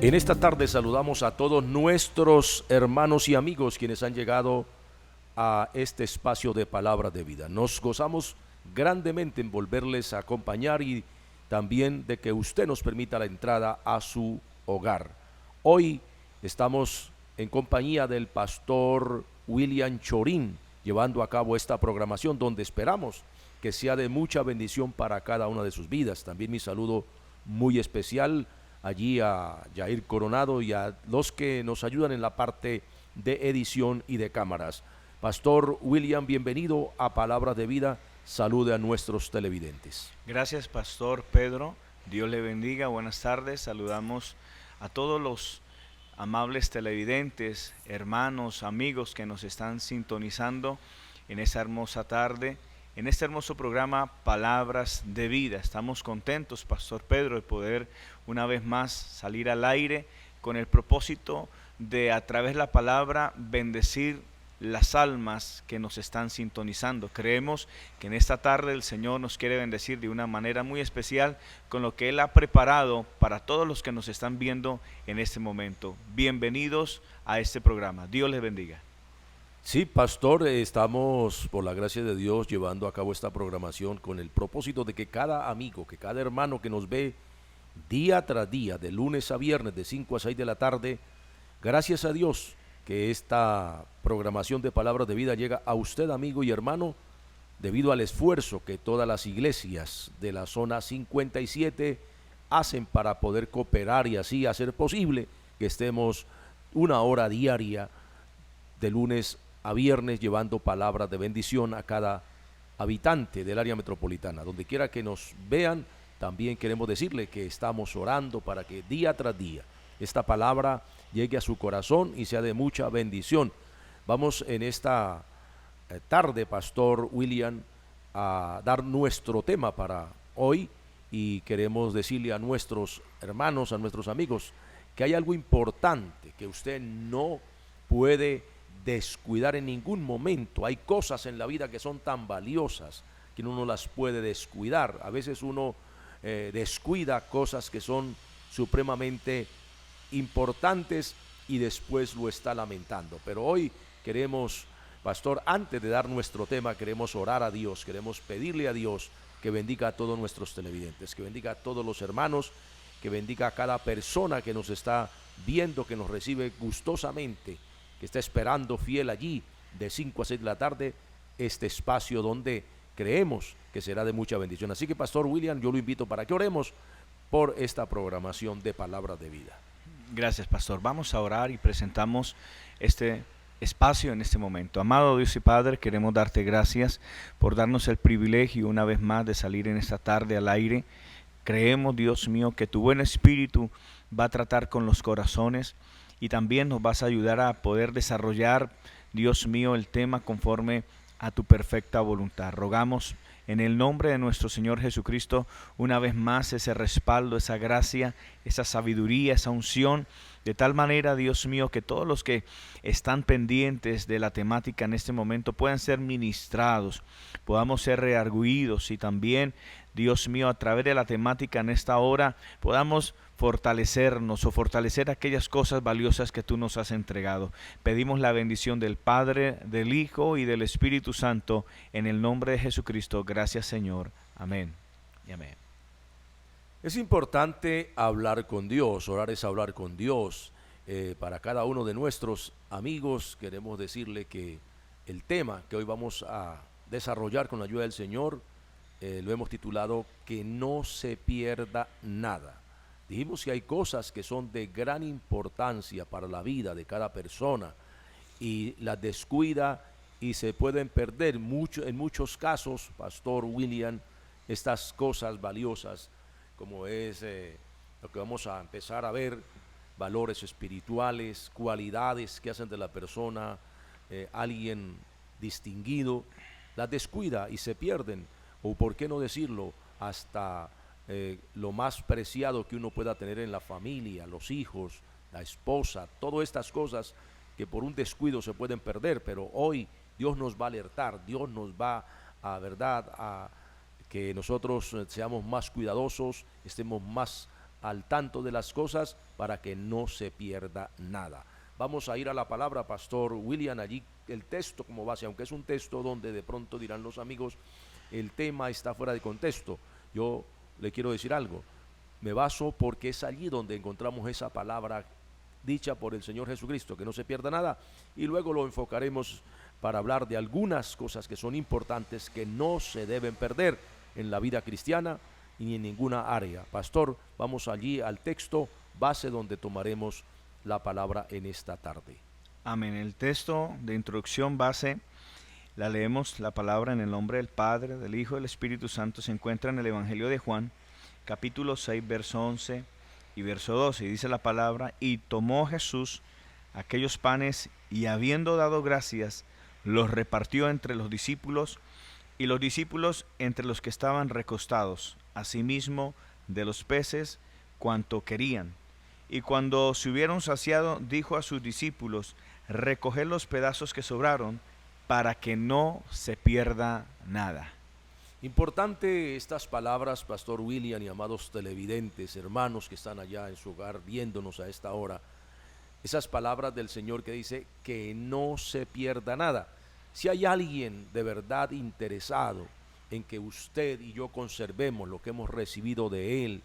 En esta tarde saludamos a todos nuestros hermanos y amigos quienes han llegado a este espacio de palabra de vida. Nos gozamos grandemente en volverles a acompañar y también de que usted nos permita la entrada a su hogar. Hoy estamos en compañía del pastor William Chorín llevando a cabo esta programación donde esperamos que sea de mucha bendición para cada una de sus vidas. También mi saludo muy especial allí a Jair Coronado y a los que nos ayudan en la parte de edición y de cámaras. Pastor William, bienvenido a Palabras de Vida. Salude a nuestros televidentes. Gracias, Pastor Pedro. Dios le bendiga. Buenas tardes. Saludamos a todos los amables televidentes, hermanos, amigos que nos están sintonizando en esta hermosa tarde, en este hermoso programa Palabras de Vida. Estamos contentos, Pastor Pedro, de poder una vez más salir al aire con el propósito de, a través de la palabra, bendecir las almas que nos están sintonizando. Creemos que en esta tarde el Señor nos quiere bendecir de una manera muy especial con lo que Él ha preparado para todos los que nos están viendo en este momento. Bienvenidos a este programa. Dios les bendiga. Sí, pastor, estamos por la gracia de Dios llevando a cabo esta programación con el propósito de que cada amigo, que cada hermano que nos ve día tras día, de lunes a viernes, de 5 a 6 de la tarde, gracias a Dios que esta programación de Palabras de Vida llega a usted, amigo y hermano, debido al esfuerzo que todas las iglesias de la zona 57 hacen para poder cooperar y así hacer posible que estemos una hora diaria de lunes a viernes llevando palabras de bendición a cada habitante del área metropolitana. Donde quiera que nos vean, también queremos decirle que estamos orando para que día tras día esta palabra llegue a su corazón y sea de mucha bendición. Vamos en esta tarde, Pastor William, a dar nuestro tema para hoy y queremos decirle a nuestros hermanos, a nuestros amigos, que hay algo importante que usted no puede descuidar en ningún momento. Hay cosas en la vida que son tan valiosas que uno no las puede descuidar. A veces uno descuida cosas que son supremamente importantes y después lo está lamentando. Pero hoy queremos, pastor, antes de dar nuestro tema, queremos orar a Dios, queremos pedirle a Dios que bendiga a todos nuestros televidentes, que bendiga a todos los hermanos, que bendiga a cada persona que nos está viendo, que nos recibe gustosamente, que está esperando fiel allí de 5 a 6 de la tarde, este espacio donde creemos que será de mucha bendición. Así que, Pastor William, yo lo invito para que oremos por esta programación de Palabras de Vida. Gracias, Pastor. Vamos a orar y presentamos este espacio en este momento. Amado Dios y Padre, queremos darte gracias por darnos el privilegio una vez más de salir en esta tarde al aire. Creemos, Dios mío, que tu buen espíritu va a tratar con los corazones y también nos vas a ayudar a poder desarrollar, Dios mío, el tema conforme a tu perfecta voluntad. Rogamos en el nombre de nuestro Señor Jesucristo una vez más ese respaldo, esa gracia, esa sabiduría, esa unción, de tal manera, Dios mío, que todos los que están pendientes de la temática en este momento puedan ser ministrados, podamos ser reargüidos y también, Dios mío, a través de la temática en esta hora podamos fortalecernos o fortalecer aquellas cosas valiosas que tú nos has entregado. Pedimos la bendición del Padre, del Hijo y del Espíritu Santo en el nombre de Jesucristo. Gracias, Señor. Amén y amén. Es importante hablar con Dios, orar es hablar con Dios. Para cada uno de nuestros amigos queremos decirle que el tema que hoy vamos a desarrollar con la ayuda del Señor lo hemos titulado Que no se pierda nada. Dijimos que hay cosas que son de gran importancia para la vida de cada persona y las descuida y se pueden perder mucho, en muchos casos, Pastor William, estas cosas valiosas como es lo que vamos a empezar a ver, valores espirituales, cualidades que hacen de la persona alguien distinguido, las descuida y se pierden, o por qué no decirlo, hasta lo más preciado que uno pueda tener en la familia, los hijos, la esposa, todas estas cosas que por un descuido se pueden perder, pero hoy Dios nos va a alertar, Dios nos va a, verdad, a que nosotros seamos más cuidadosos, estemos más al tanto de las cosas para que no se pierda nada. Vamos a ir a la palabra, Pastor William, allí el texto como base, aunque es un texto donde de pronto dirán los amigos, el tema está fuera de contexto. Yo le quiero decir algo, me baso porque es allí donde encontramos esa palabra dicha por el Señor Jesucristo, que no se pierda nada, y luego lo enfocaremos para hablar de algunas cosas que son importantes, que no se deben perder en la vida cristiana ni en ninguna área. Pastor, vamos allí al texto base donde tomaremos la palabra en esta tarde. Amén. El texto de introducción base, la leemos la palabra en el nombre del Padre, del Hijo y del Espíritu Santo. Se encuentra en el Evangelio de Juan, capítulo 6, verso 11 y verso 12. Y dice la palabra: y tomó Jesús aquellos panes, y habiendo dado gracias, los repartió entre los discípulos, y los discípulos entre los que estaban recostados, asimismo de los peces cuanto querían. Y cuando se hubieron saciado, dijo a sus discípulos: recoged los pedazos que sobraron, para que no se pierda nada. Importante estas palabras, Pastor William y amados televidentes, hermanos que están allá en su hogar viéndonos a esta hora. Esas palabras del Señor que dice que no se pierda nada. Si hay alguien de verdad interesado en que usted y yo conservemos lo que hemos recibido de Él,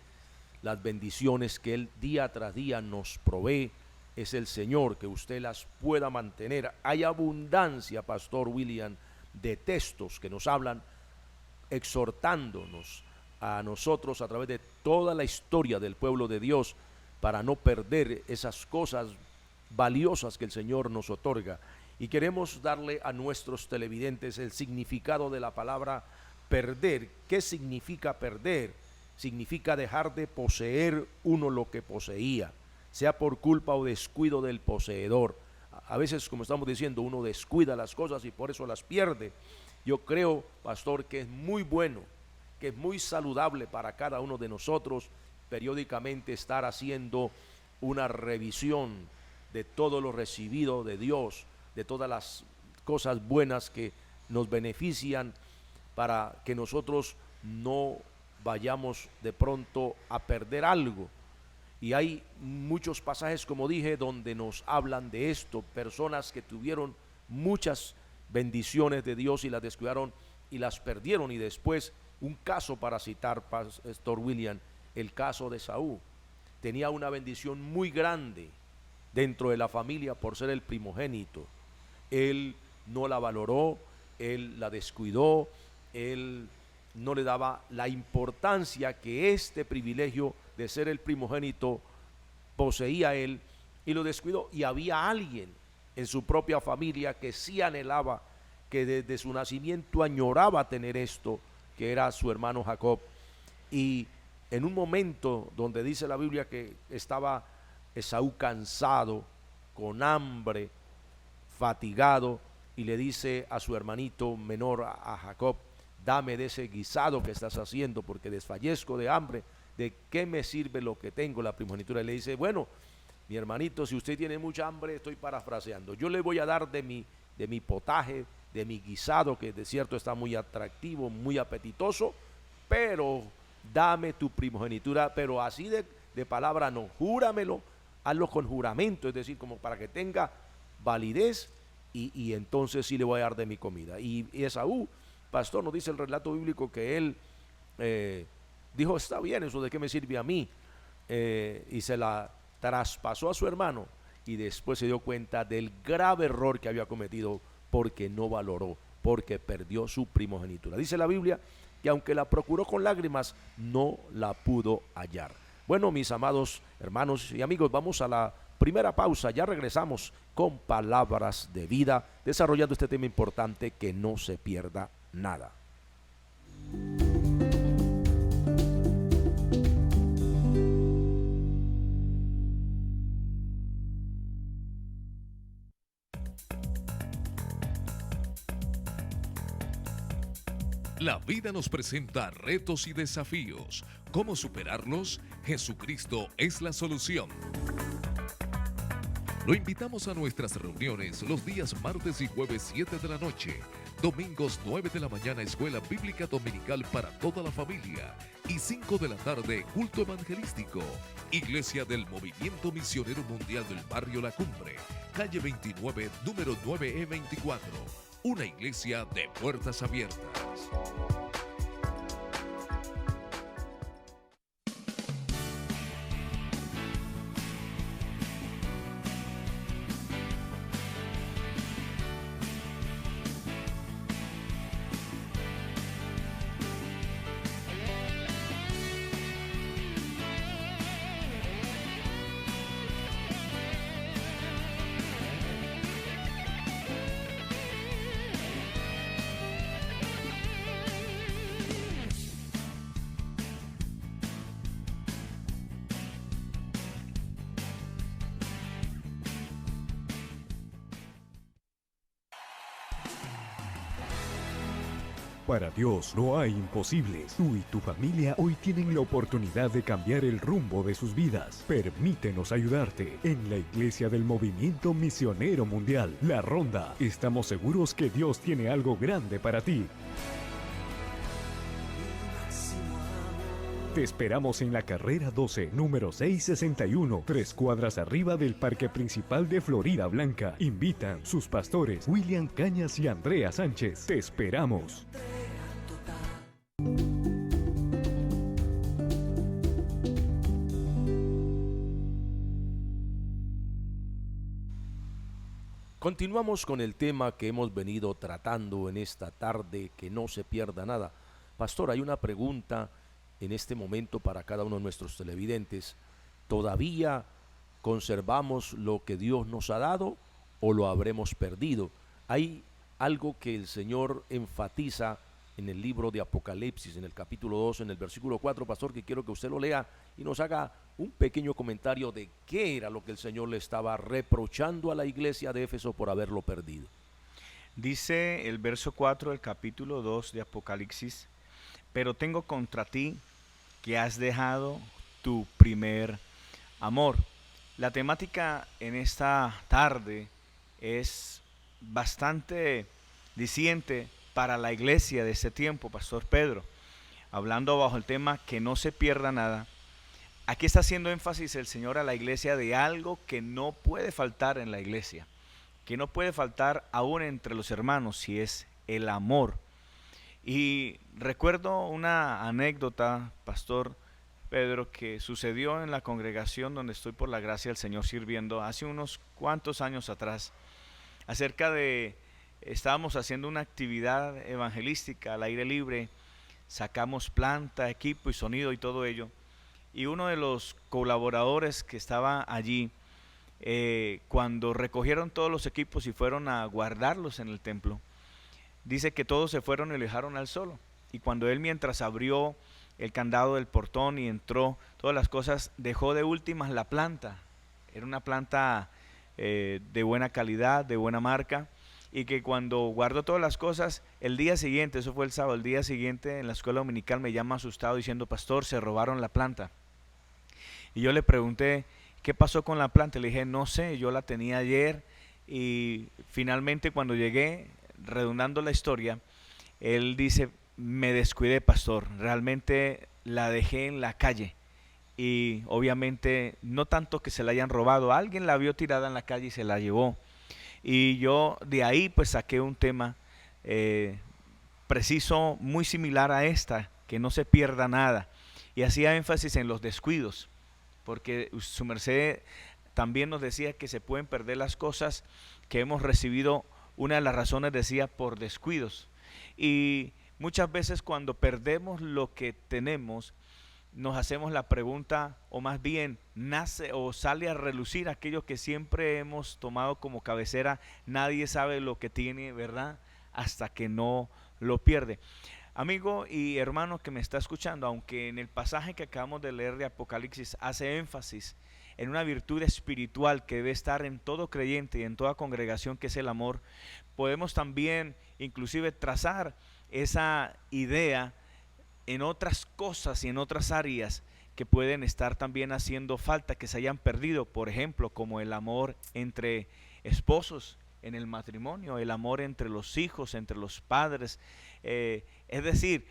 las bendiciones que Él día tras día nos provee, es el Señor, que usted las pueda mantener. Hay abundancia, Pastor William, de textos que nos hablan exhortándonos a nosotros a través de toda la historia del pueblo de Dios para no perder esas cosas valiosas que el Señor nos otorga. Y queremos darle a nuestros televidentes el significado de la palabra perder. ¿Qué significa perder? Significa dejar de poseer uno lo que poseía, sea por culpa o descuido del poseedor. A veces, como estamos diciendo, uno descuida las cosas y por eso las pierde. Yo creo, pastor, que es muy bueno, que es muy saludable para cada uno de nosotros periódicamente estar haciendo una revisión de todo lo recibido de Dios, de todas las cosas buenas que nos benefician, para que nosotros no vayamos de pronto a perder algo. Y hay muchos pasajes, como dije, donde nos hablan de esto, personas que tuvieron muchas bendiciones de Dios y las descuidaron y las perdieron. Y después, un caso para citar, Pastor William, el caso de Saúl. Tenía una bendición muy grande dentro de la familia por ser el primogénito. Él no la valoró, él la descuidó, él no le daba la importancia que este privilegio de ser el primogénito poseía él, y lo descuidó. Y había alguien en su propia familia que sí anhelaba, que desde su nacimiento añoraba tener esto, que era su hermano Jacob. Y en un momento donde dice la Biblia que estaba Esaú cansado, con hambre, fatigado, y le dice a su hermanito menor, a Jacob: dame de ese guisado que estás haciendo, porque desfallezco de hambre. ¿De qué me sirve lo que tengo, la primogenitura? Y le dice: bueno, mi hermanito, si usted tiene mucha hambre, estoy parafraseando, yo le voy a dar de mi potaje, de mi guisado, que de cierto está muy atractivo, muy apetitoso, pero dame tu primogenitura. Pero así de palabra no, júramelo, hazlo con juramento, es decir, como para que tenga validez, y entonces sí le voy a dar de mi comida. Y Esaú, pastor, nos dice el relato bíblico que él dijo: está bien, eso de qué me sirve a mí, y se la traspasó a su hermano, y después se dio cuenta del grave error que había cometido, porque no valoró, porque perdió su primogenitura. Dice la Biblia que aunque la procuró con lágrimas, no la pudo hallar. Bueno, mis amados hermanos y amigos, vamos a la primera pausa. Ya regresamos con palabras de vida, desarrollando este tema importante, que no se pierda nada. La vida nos presenta retos y desafíos. ¿Cómo superarlos? Jesucristo es la solución. Lo invitamos a nuestras reuniones los días martes y jueves 7 de la noche, domingos 9 de la mañana, Escuela Bíblica Dominical para toda la familia, y 5 de la tarde, culto evangelístico. Iglesia del Movimiento Misionero Mundial del Barrio La Cumbre, calle 29, número 9E24. Una iglesia de puertas abiertas. Para Dios no hay imposibles. Tú y tu familia hoy tienen la oportunidad de cambiar el rumbo de sus vidas. Permítenos ayudarte. En la Iglesia del Movimiento Misionero Mundial, La Ronda, estamos seguros que Dios tiene algo grande para ti. Te esperamos en la carrera 12, número 661, 3 cuadras arriba del Parque Principal de Florida Blanca. Invitan sus pastores William Cañas y Andrea Sánchez. Te esperamos. Continuamos con el tema que hemos venido tratando en esta tarde, que no se pierda nada. Pastor, hay una pregunta en este momento para cada uno de nuestros televidentes. ¿Todavía conservamos lo que Dios nos ha dado o lo habremos perdido? Hay algo que el Señor enfatiza en el libro de Apocalipsis, en el capítulo 2, en el versículo 4, pastor, que quiero que usted lo lea y nos haga un pequeño comentario de qué era lo que el Señor le estaba reprochando a la iglesia de Éfeso por haberlo perdido. Dice el verso 4 del capítulo 2 de Apocalipsis: pero tengo contra ti que has dejado tu primer amor. La temática en esta tarde es bastante diciente para la iglesia de ese tiempo, Pastor Pedro, hablando bajo el tema que no se pierda nada. Aquí está haciendo énfasis el Señor a la iglesia de algo que no puede faltar en la iglesia, que no puede faltar aún entre los hermanos, y es el amor. Y recuerdo una anécdota, Pastor Pedro, que sucedió en la congregación donde estoy por la gracia del Señor sirviendo hace unos cuantos años atrás, acerca de, estábamos haciendo una actividad evangelística al aire libre, sacamos planta, equipo y sonido y todo ello, y uno de los colaboradores que estaba allí, cuando recogieron todos los equipos y fueron a guardarlos en el templo, dice que todos se fueron y lo dejaron al solo. Y cuando él, mientras abrió el candado del portón y entró todas las cosas, dejó de últimas la planta. Era una planta de buena calidad, de buena marca, y que cuando guardó todas las cosas, el día siguiente, eso fue el sábado, el día siguiente en la escuela dominical me llama asustado diciendo: pastor, se robaron la planta. Y yo le pregunté, ¿qué pasó con la planta? Le dije, no sé, yo la tenía ayer. Y finalmente, cuando llegué, redundando la historia, él dice: me descuidé, pastor, realmente la dejé en la calle. Y obviamente no tanto que se la hayan robado, alguien la vio tirada en la calle y se la llevó. Y yo de ahí pues saqué un tema preciso, muy similar a esta, que no se pierda nada. Y hacía énfasis en los descuidos, porque su merced también nos decía que se pueden perder las cosas que hemos recibido. Una de las razones, decía, por descuidos. Y muchas veces cuando perdemos lo que tenemos, nos hacemos la pregunta, o más bien nace o sale a relucir aquello que siempre hemos tomado como cabecera: nadie sabe lo que tiene, ¿verdad?, hasta que no lo pierde. Amigo y hermano que me está escuchando, aunque en el pasaje que acabamos de leer de Apocalipsis hace énfasis en una virtud espiritual que debe estar en todo creyente y en toda congregación, que es el amor, podemos también inclusive trazar esa idea en otras cosas y en otras áreas que pueden estar también haciendo falta, que se hayan perdido, por ejemplo, como el amor entre esposos en el matrimonio, el amor entre los hijos, entre los padres, Es decir,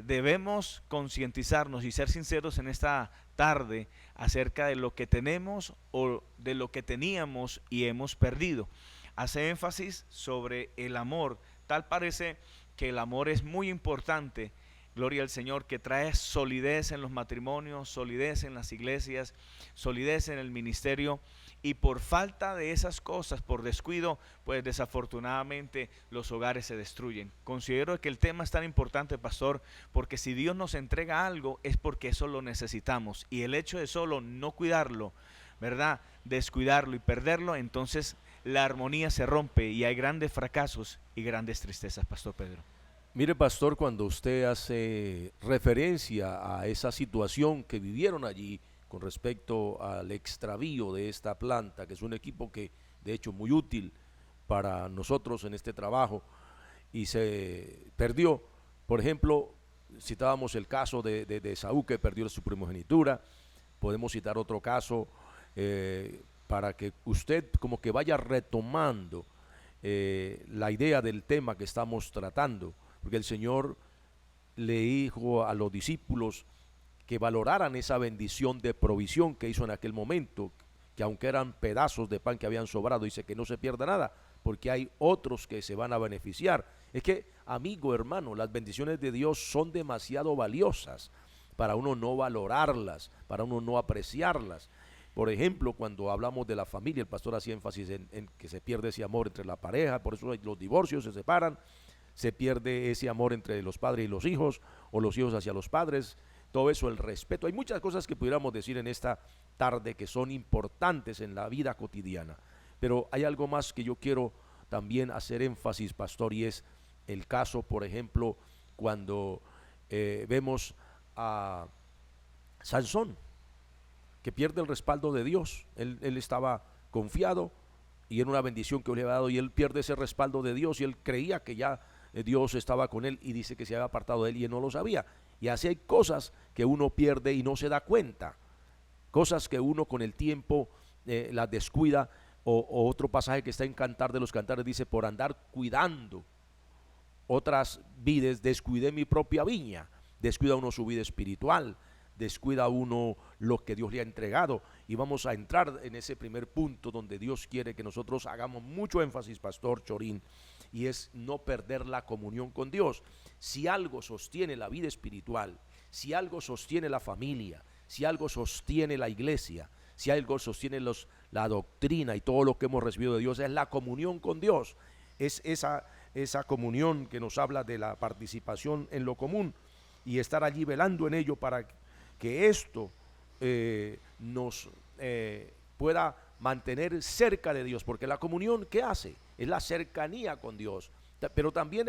debemos concientizarnos y ser sinceros en esta tarde acerca de lo que tenemos o de lo que teníamos y hemos perdido. Hace énfasis sobre el amor. Tal parece que el amor es muy importante, gloria al Señor, que trae solidez en los matrimonios, solidez en las iglesias, solidez en el ministerio, y por falta de esas cosas, por descuido, pues desafortunadamente los hogares se destruyen. Considero que el tema es tan importante, pastor, porque si Dios nos entrega algo es porque eso lo necesitamos, y el hecho de solo no cuidarlo, ¿verdad?, descuidarlo y perderlo, entonces la armonía se rompe y hay grandes fracasos y grandes tristezas, pastor Pedro. Mire, pastor, cuando usted hace referencia a esa situación que vivieron allí con respecto al extravío de esta planta, que es un equipo que de hecho muy útil para nosotros en este trabajo, y se perdió. Por ejemplo, citábamos el caso de Esaú, que perdió su primogenitura. Podemos citar otro caso para que usted como que vaya retomando la idea del tema que estamos tratando, porque el Señor le dijo a los discípulos que valoraran esa bendición de provisión que hizo en aquel momento, que aunque eran pedazos de pan que habían sobrado, dice que no se pierda nada, porque hay otros que se van a beneficiar. Es que, amigo, hermano, las bendiciones de Dios son demasiado valiosas para uno no valorarlas, para uno no apreciarlas. Por ejemplo, cuando hablamos de la familia, el pastor hacía énfasis en que se pierde ese amor entre la pareja, por eso los divorcios se separan, se pierde ese amor entre los padres y los hijos, o los hijos hacia los padres, todo eso, el respeto. Hay muchas cosas que pudiéramos decir en esta tarde que son importantes en la vida cotidiana, pero hay algo más que yo quiero también hacer énfasis, pastor, y es el caso, por ejemplo, cuando vemos a Sansón, que pierde el respaldo de Dios. Él estaba confiado y era una bendición que le había dado, y él pierde ese respaldo de Dios, y él creía que ya Dios estaba con él, y dice que se había apartado de él y él no lo sabía. Y así hay cosas que uno pierde y no se da cuenta, cosas que uno con el tiempo las descuida, o otro pasaje que está en Cantar de los Cantares dice: por andar cuidando otras vides descuidé mi propia viña. Descuida uno su vida espiritual, descuida uno lo que Dios le ha entregado, y vamos a entrar en ese primer punto donde Dios quiere que nosotros hagamos mucho énfasis, pastor Chorín, y es no perder la comunión con Dios. Si algo sostiene la vida espiritual, si algo sostiene la familia, si algo sostiene la iglesia, si algo sostiene la doctrina y todo lo que hemos recibido de Dios, es la comunión con Dios. Es esa comunión que nos habla de la participación en lo común y estar allí velando en ello para que esto nos pueda mantener cerca de Dios, porque la comunión, ¿qué hace? Es la cercanía con Dios. Pero también,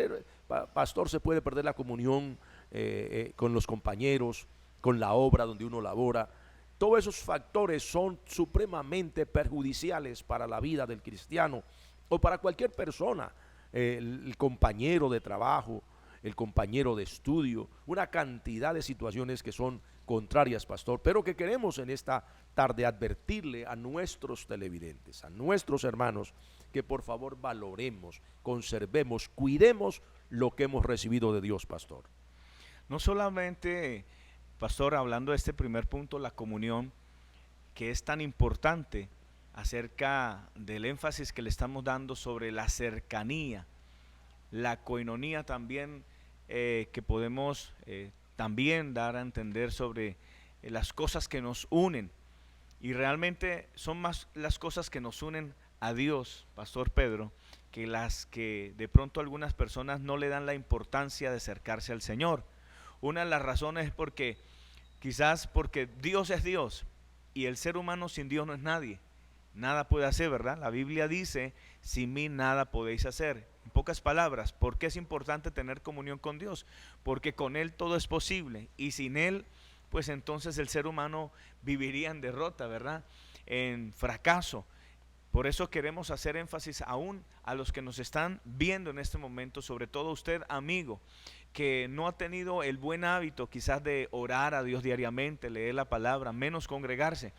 pastor, se puede perder la comunión con los compañeros, con la obra donde uno labora. Todos esos factores son supremamente perjudiciales para la vida del cristiano o para cualquier persona, el compañero de trabajo, el compañero de estudio, una cantidad de situaciones que son contrarias, pastor, pero que queremos en esta tarde advertirle a nuestros televidentes, a nuestros hermanos, que por favor valoremos, conservemos, cuidemos lo que hemos recibido de Dios, pastor. No solamente, pastor, hablando de este primer punto, la comunión, que es tan importante, acerca del énfasis que le estamos dando sobre la cercanía, la coinonía también, que podemos también dar a entender sobre las cosas que nos unen, y realmente son más las cosas que nos unen a Dios, pastor Pedro, que las que de pronto algunas personas no le dan la importancia de acercarse al Señor. Una de las razones es porque quizás porque Dios es Dios y el ser humano sin Dios no es nadie. Nada puede hacer, ¿verdad? La Biblia dice: sin mí nada podéis hacer. En pocas palabras, ¿por qué es importante tener comunión con Dios? Porque con Él todo es posible, y sin Él, pues entonces el ser humano viviría en derrota, ¿verdad? En fracaso. Por eso queremos hacer énfasis aún a los que nos están viendo en este momento, sobre todo usted, amigo, que no ha tenido el buen hábito quizás de orar a Dios diariamente, leer la palabra, menos congregarse.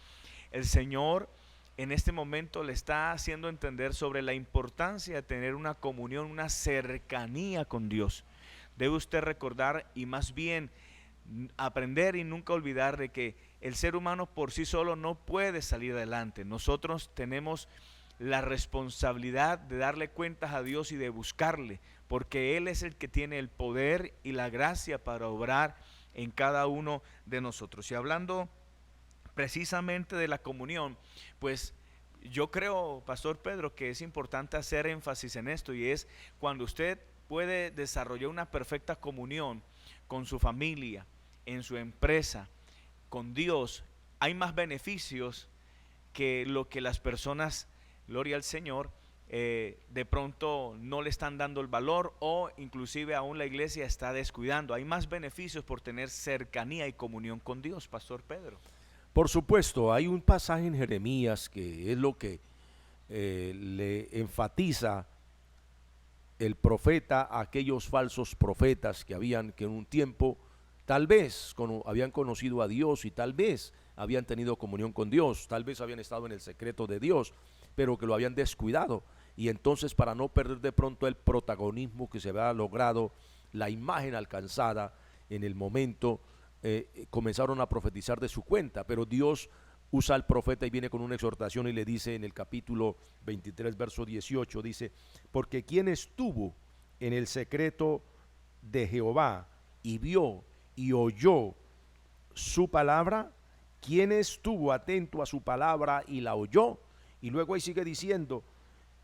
El Señor en este momento le está haciendo entender sobre la importancia de tener una comunión, una cercanía con Dios. debe usted recordar y más bien aprender y nunca olvidar de que el ser humano por sí solo no puede salir adelante. Nosotros tenemos la responsabilidad de darle cuentas a Dios y de buscarle, porque Él es el que tiene el poder y la gracia para obrar en cada uno de nosotros. Y hablando precisamente de la comunión, pues yo creo, Pastor Pedro, que es importante hacer énfasis en esto, y es cuando usted puede desarrollar una perfecta comunión con su familia, en su empresa, con Dios, hay más beneficios que lo que las personas, gloria al Señor, de pronto no le están dando el valor, o inclusive aún la iglesia está descuidando. Hay más beneficios por tener cercanía y comunión con Dios, Pastor Pedro. Por supuesto, hay un pasaje en Jeremías que es lo que le enfatiza el profeta a aquellos falsos profetas que en un tiempo tal vez habían conocido a Dios y tal vez habían tenido comunión con Dios, tal vez habían estado en el secreto de Dios, pero que lo habían descuidado. Y entonces, para no perder de pronto el protagonismo que se había logrado, la imagen alcanzada en el momento, comenzaron a profetizar de su cuenta. Pero Dios usa al profeta y viene con una exhortación y le dice en el capítulo 23, verso 18, dice: porque quien estuvo en el secreto de Jehová y vio y oyó su palabra, quien estuvo atento a su palabra y la oyó. Y luego ahí sigue diciendo: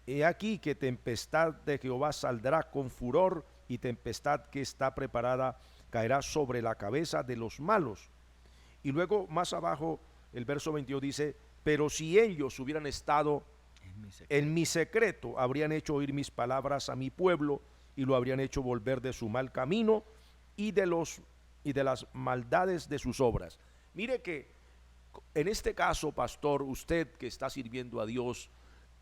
he aquí que tempestad de Jehová saldrá con furor, y tempestad que está preparada caerá sobre la cabeza de los malos. Y luego más abajo el verso 22 dice: pero si ellos hubieran estado en mi secreto, habrían hecho oír mis palabras a mi pueblo, y lo habrían hecho volver de su mal camino y de las maldades de sus obras. Mire que en este caso, pastor, usted que está sirviendo a Dios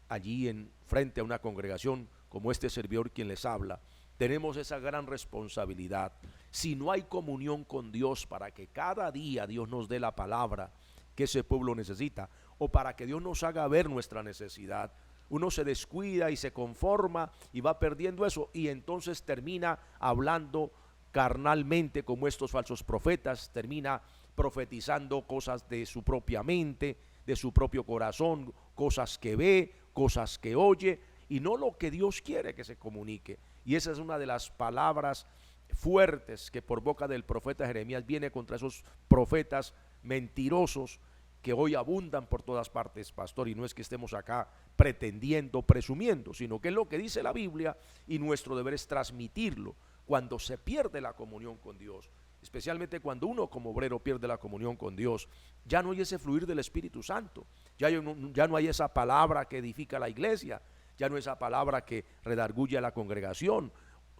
allí en frente a una congregación como este servidor quien les habla, tenemos esa gran responsabilidad. Si no hay comunión con Dios para que cada día Dios nos dé la palabra que ese pueblo necesita, o para que Dios nos haga ver nuestra necesidad, uno se descuida y se conforma y va perdiendo eso, y entonces termina hablando carnalmente como estos falsos profetas, termina profetizando cosas de su propia mente, de su propio corazón, cosas que ve, cosas que oye, y no lo que Dios quiere que se comunique. Y esa es una de las palabras fuertes que por boca del profeta Jeremías viene contra esos profetas mentirosos que hoy abundan por todas partes, pastor. Y no es que estemos acá pretendiendo, presumiendo, sino que es lo que dice la Biblia, y nuestro deber es transmitirlo. Cuando se pierde la comunión con Dios, especialmente cuando uno como obrero pierde la comunión con Dios, ya no hay ese fluir del Espíritu Santo, ya no hay esa palabra que edifica la iglesia, ya no esa palabra que redarguye a la congregación,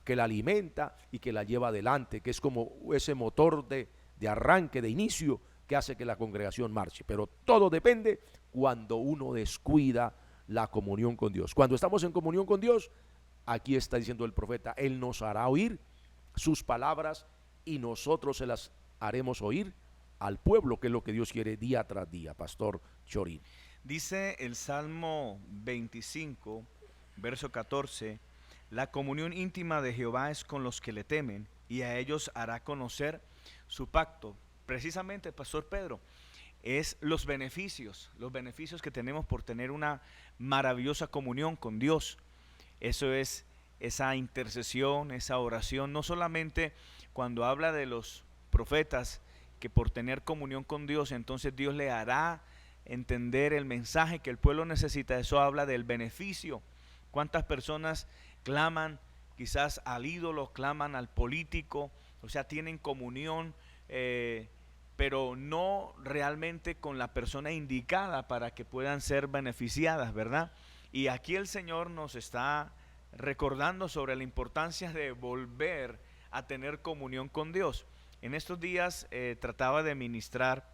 que la alimenta y que la lleva adelante, que es como ese motor de arranque, de inicio, que hace que la congregación marche. Pero todo depende cuando uno descuida la comunión con Dios. Cuando estamos en comunión con Dios, aquí está diciendo el profeta, Él nos hará oír sus palabras y nosotros se las haremos oír al pueblo, que es lo que Dios quiere día tras día, pastor Chorín. Dice el Salmo 25, verso 14, la comunión íntima de Jehová es con los que le temen, y a ellos hará conocer su pacto. Precisamente, pastor Pedro, es los beneficios que tenemos por tener una maravillosa comunión con Dios. Eso es esa intercesión, esa oración, no solamente cuando habla de los profetas, que por tener comunión con Dios, entonces Dios le hará entender el mensaje que el pueblo necesita. Eso habla del beneficio. ¿Cuántas personas claman quizás al ídolo, claman al político? O sea, tienen comunión, pero no realmente con la persona indicada para que puedan ser beneficiadas, ¿verdad? Y aquí el Señor nos está recordando sobre la importancia de volver a tener comunión con Dios. En estos días trataba de ministrar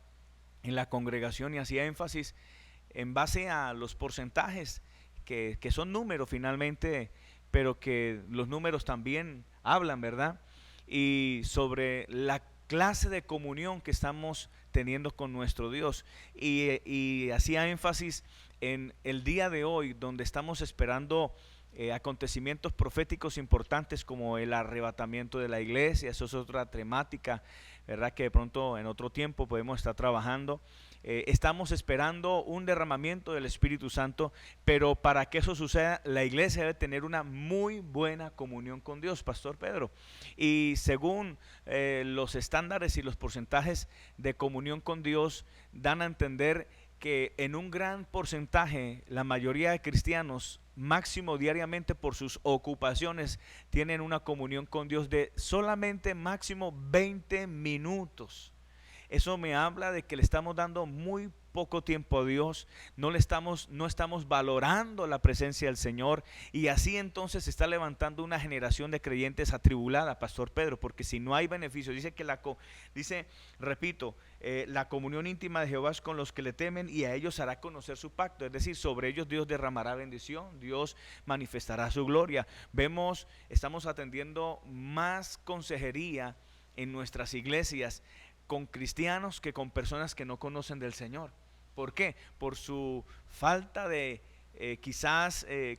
en la congregación y hacía énfasis en base a los porcentajes que son números finalmente, pero que los números también hablan, ¿verdad? Y sobre la clase de comunión que estamos teniendo con nuestro Dios, y hacía énfasis en el día de hoy, donde estamos esperando acontecimientos proféticos importantes como el arrebatamiento de la iglesia. Eso es otra temática, ¿verdad?, que de pronto en otro tiempo podemos estar trabajando. Estamos esperando un derramamiento del Espíritu Santo, pero para que eso suceda, la iglesia debe tener una muy buena comunión con Dios, Pastor Pedro. Y según los estándares y los porcentajes de comunión con Dios, dan a entender que en un gran porcentaje la mayoría de cristianos, máximo diariamente por sus ocupaciones, tienen una comunión con Dios de solamente máximo 20 minutos. Eso me habla de que le estamos dando muy poco tiempo a Dios, no estamos valorando la presencia del Señor, y así entonces se está levantando una generación de creyentes atribulada, Pastor Pedro, porque si no hay beneficio, repito, la comunión íntima de Jehová es con los que le temen, y a ellos hará conocer su pacto, es decir, sobre ellos Dios derramará bendición, Dios manifestará su gloria. Estamos atendiendo más consejería en nuestras iglesias con cristianos que con personas que no conocen del Señor. ¿Por qué? Por su falta de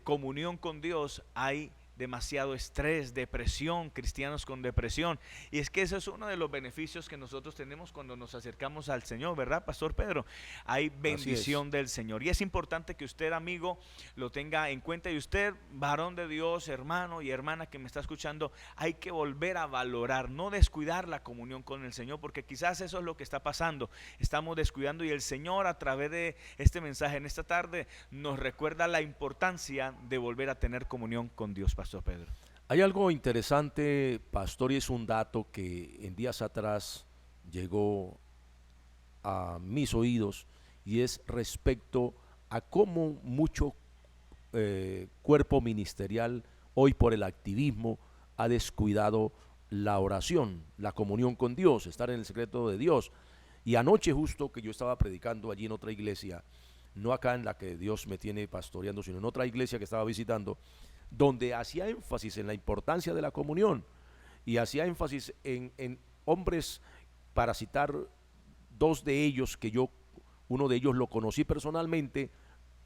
comunión con Dios. Hay demasiado estrés, depresión, cristianos con depresión. Y es que ese es uno de los beneficios que nosotros tenemos cuando nos acercamos al Señor, ¿verdad, Pastor Pedro? Hay bendición del Señor. Y es importante que usted, amigo, lo tenga en cuenta. Y usted, varón de Dios, hermano y hermana que me está escuchando, hay que volver a valorar, no descuidar la comunión con el Señor, porque quizás eso es lo que está pasando. Estamos descuidando, y el Señor, a través de este mensaje en esta tarde, nos recuerda la importancia de volver a tener comunión con Dios, Pastor Pedro. Hay algo interesante, pastor, y es un dato que en días atrás llegó a mis oídos, y es respecto a cómo mucho cuerpo ministerial hoy, por el activismo, ha descuidado la oración, la comunión con Dios, estar en el secreto de Dios. Y anoche, justo que yo estaba predicando allí en otra iglesia, no acá en la que Dios me tiene pastoreando, sino en otra iglesia que estaba visitando, donde hacía énfasis en la importancia de la comunión, y hacía énfasis en hombres, para citar dos de ellos, que uno de ellos lo conocí personalmente,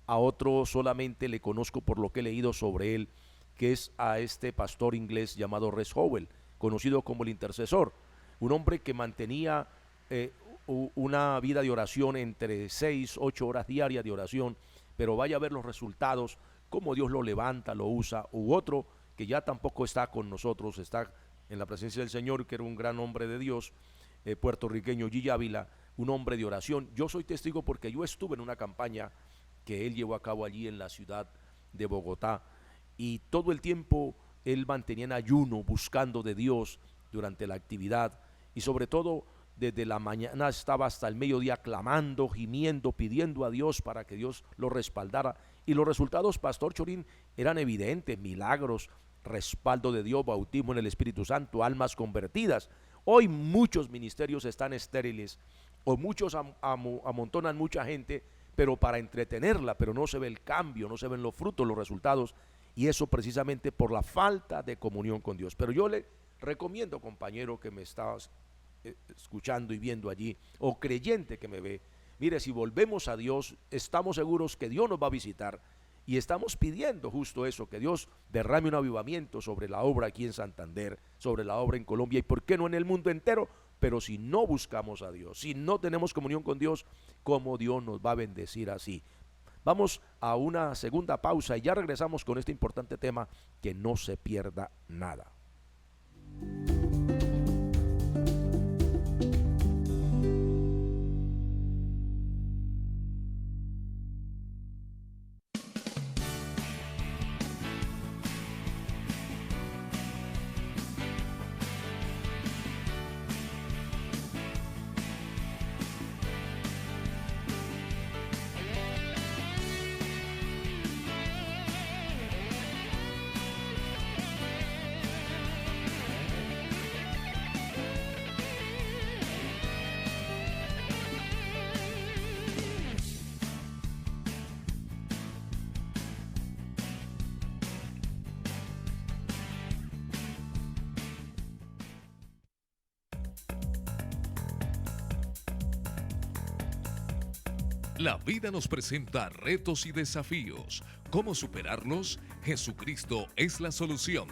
a otro solamente le conozco por lo que he leído sobre él, que es a este pastor inglés llamado Rex Howell, conocido como el intercesor, un hombre que mantenía una vida de oración entre 6-8 horas diarias de oración, pero vaya a ver los resultados, cómo Dios lo levanta, lo usa. U otro que ya tampoco está con nosotros, está en la presencia del Señor, que era un gran hombre de Dios, puertorriqueño, Gigi Ávila, un hombre de oración. Yo soy testigo porque yo estuve en una campaña que él llevó a cabo allí en la ciudad de Bogotá, y todo el tiempo él mantenía en ayuno, buscando de Dios durante la actividad, y sobre todo desde la mañana estaba hasta el mediodía clamando, gimiendo, pidiendo a Dios para que Dios lo respaldara. Y los resultados, Pastor Chorín, eran evidentes: milagros, respaldo de Dios, bautismo en el Espíritu Santo, almas convertidas. Hoy muchos ministerios están estériles, o muchos amontonan mucha gente, pero para entretenerla, pero no se ve el cambio, no se ven los frutos, los resultados, y eso precisamente por la falta de comunión con Dios. Pero yo le recomiendo, compañero que me estás escuchando y viendo allí, o creyente que me ve, mire, si volvemos a Dios, estamos seguros que Dios nos va a visitar, y estamos pidiendo justo eso, que Dios derrame un avivamiento sobre la obra aquí en Santander, sobre la obra en Colombia, y por qué no en el mundo entero. Pero si no buscamos a Dios, si no tenemos comunión con Dios, ¿cómo Dios nos va a bendecir así? Vamos a una segunda pausa y ya regresamos con este importante tema, que no se pierda nada. La vida nos presenta retos y desafíos. ¿Cómo superarlos? Jesucristo es la solución.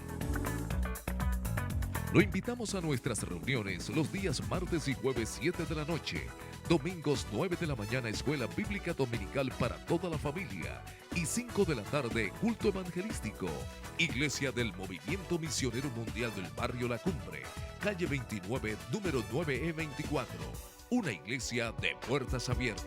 Lo invitamos a nuestras reuniones los días martes y jueves 7 de la noche, domingos 9 de la mañana Escuela Bíblica Dominical para toda la familia y 5 de la tarde culto evangelístico. Iglesia del Movimiento Misionero Mundial del Barrio La Cumbre, calle 29, número 9E24. Una iglesia de puertas abiertas.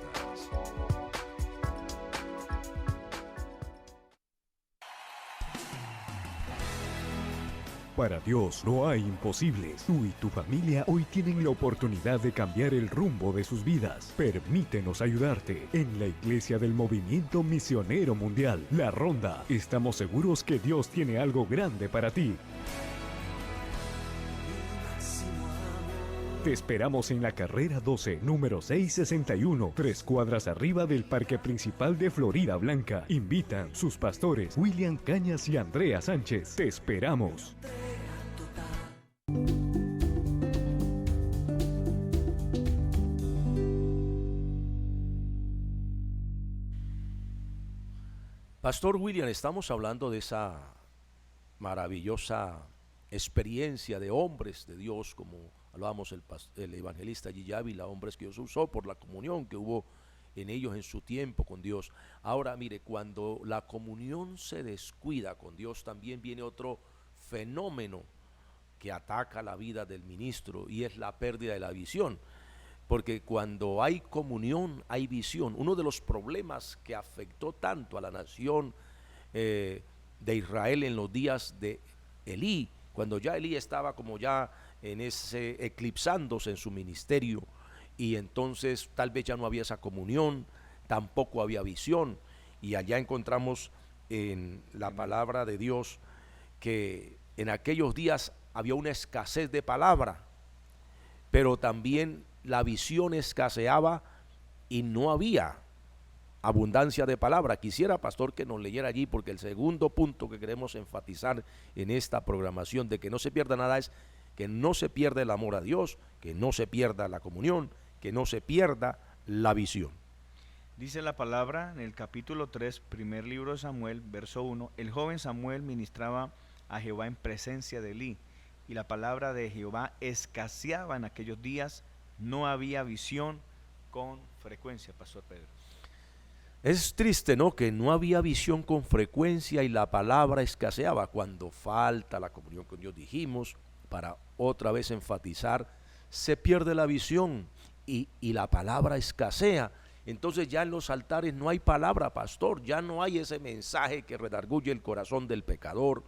Para Dios no hay imposibles. Tú y tu familia hoy tienen la oportunidad de cambiar el rumbo de sus vidas. Permítenos ayudarte. En la Iglesia del Movimiento Misionero Mundial, La Ronda, estamos seguros que Dios tiene algo grande para ti. Te esperamos en la carrera 12, número 661, 3 cuadras arriba del Parque Principal de Florida Blanca. Invitan sus pastores William Cañas y Andrea Sánchez. Te esperamos. Pastor William, estamos hablando de esa maravillosa experiencia de hombres de Dios, como hablábamos el evangelista Gigi Ávila, hombres que Dios usó por la comunión que hubo en ellos en su tiempo con Dios. Ahora mire, cuando la comunión se descuida con Dios, también viene otro fenómeno que ataca la vida del ministro, y es la pérdida de la visión. Porque cuando hay comunión, hay visión. Uno de los problemas que afectó tanto a la nación de Israel en los días de Elí, cuando ya Elí estaba como ya en ese eclipsándose en su ministerio, y entonces tal vez ya no había esa comunión, tampoco había visión. Y allá encontramos en la palabra de Dios que en aquellos días había una escasez de palabra, pero también la visión escaseaba y no había abundancia de palabra. Quisiera, pastor, que nos leyera allí, porque el segundo punto que queremos enfatizar en esta programación de que no se pierda nada es que no se pierda el amor a Dios, que no se pierda la comunión, que no se pierda la visión. Dice la palabra en el capítulo 3, primer libro de Samuel, verso 1, el joven Samuel ministraba a Jehová en presencia de Elí, y la palabra de Jehová escaseaba en aquellos días, no había visión con frecuencia, pastor Pedro. Es triste, ¿no?, que no había visión con frecuencia y la palabra escaseaba. Cuando falta la comunión con Dios, dijimos, para otra vez enfatizar, se pierde la visión y la palabra escasea. Entonces ya en los altares no hay palabra, pastor, ya no hay ese mensaje que redarguye el corazón del pecador,